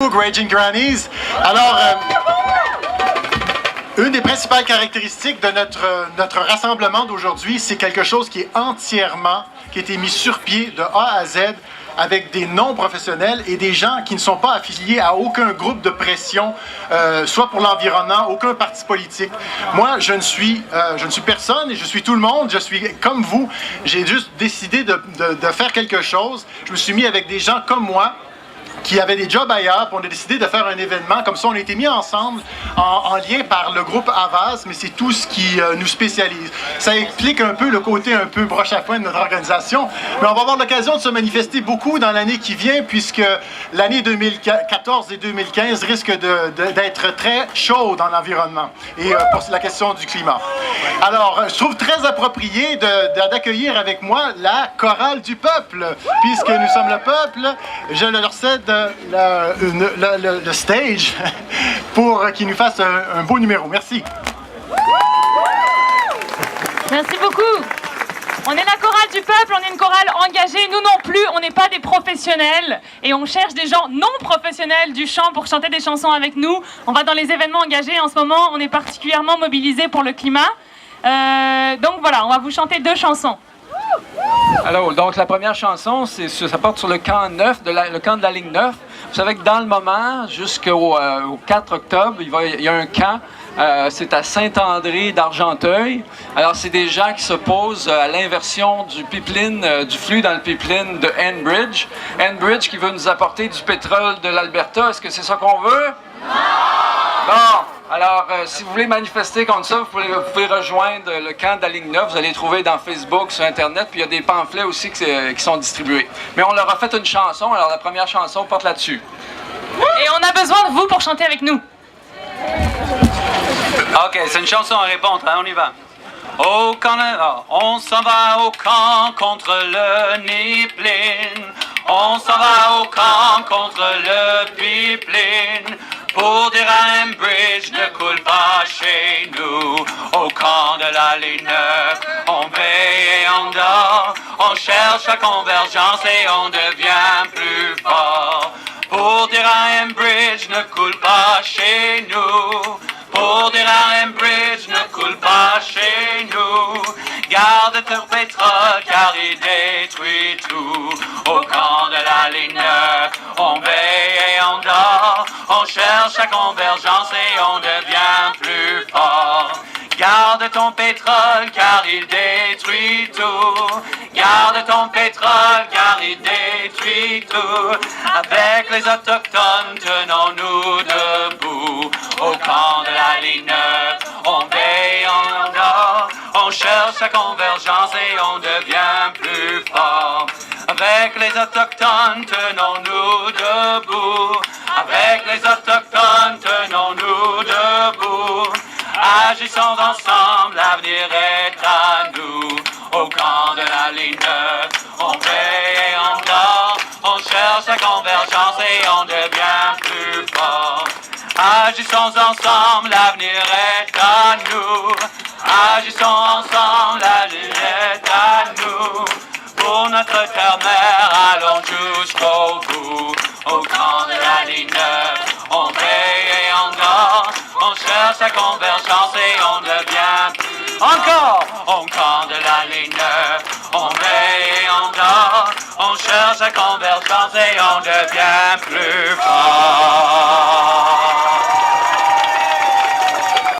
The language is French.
Raging Grannies. Alors, une des principales caractéristiques de notre rassemblement d'aujourd'hui, c'est quelque chose qui est qui a été mis sur pied de A à Z avec des non-professionnels et des gens qui ne sont pas affiliés à aucun groupe de pression, soit pour l'environnement, aucun parti politique. Moi, je ne suis personne et je suis tout le monde, je suis comme vous. J'ai juste décidé de faire quelque chose. Je me suis mis avec des gens comme moi, qui avaient des jobs ailleurs, puis on a décidé de faire un événement. Comme ça, on a été mis ensemble en lien par le groupe Havas, mais c'est tout ce qui nous spécialise. Ça explique un peu le côté un peu broche à foin de notre organisation, mais on va avoir l'occasion de se manifester beaucoup dans l'année qui vient, puisque l'année 2014 et 2015 risquent d'être très chaudes dans l'environnement et pour la question du climat. Alors, je trouve très approprié d'accueillir avec moi la chorale du peuple, puisque nous sommes le peuple. Je leur cède le stage pour qu'ils nous fassent un beau numéro. Merci. Merci beaucoup. On est la chorale du peuple, on est une chorale engagée. Nous non plus, on n'est pas des professionnels. Et on cherche des gens non professionnels du chant pour chanter des chansons avec nous. On va dans les événements engagés. En ce moment, on est particulièrement mobilisés pour le climat. Donc voilà, on va vous chanter 2 chansons. Alors, donc la première chanson, ça porte sur le camp 9, le camp de la ligne 9. Vous savez que dans le moment, jusqu'au 4 octobre, il y a un camp, c'est à Saint-André d'Argenteuil. Alors, c'est des gens qui s'opposent à l'inversion du pipeline, du flux dans le pipeline de Enbridge. Enbridge qui veut nous apporter du pétrole de l'Alberta. Est-ce que c'est ça qu'on veut? Bon, alors, si vous voulez manifester contre ça, vous pouvez rejoindre le camp de la ligne 9. Vous allez les trouver dans Facebook, sur Internet, puis il y a des pamphlets aussi qui sont distribués. Mais on leur a fait une chanson, alors la première chanson porte là-dessus. Et on a besoin de vous pour chanter avec nous. Ok, c'est une chanson à répondre, hein, on y va. Au camp, on s'en va au camp contre le pipeline. On s'en va au camp contre le pipeline. Pour dire à Enbridge, ne coule pas chez nous. Au camp de la ligne 9, on veille et on dort. On cherche la convergence et on devient plus fort. Pour dire à Enbridge, ne coule pas chez nous. Pour dire à Enbridge, ne coule pas chez nous. Garde ton pétrole car il détruit tout. Au camp de la ligne 9, on veille et on dort. On cherche la convergence et on devient plus fort. Garde ton pétrole car il détruit tout. Garde ton pétrole car il détruit tout. Avec les autochtones, tenons-nous debout. Au camp de la ligne 9, on veille, on dort. On cherche la convergence et on devient plus fort. Avec les autochtones, tenons-nous debout. Avec les autochtones, tenons-nous debout. Agissons ensemble, l'avenir est à nous. Au camp de la ligne 9, on veille et on dort. On cherche la convergence et on devient plus fort. Agissons ensemble, l'avenir est à nous. Agissons ensemble, l'avenir est à nous. Pour notre terre-mère, allons jusqu'au bout. Au camp de la ligne 9, on veille et on dort. On cherche la convergence et on devient plus fort. Encore! Au camp de la ligne 9, on veille et on dort. On cherche la convergence et on devient plus fort.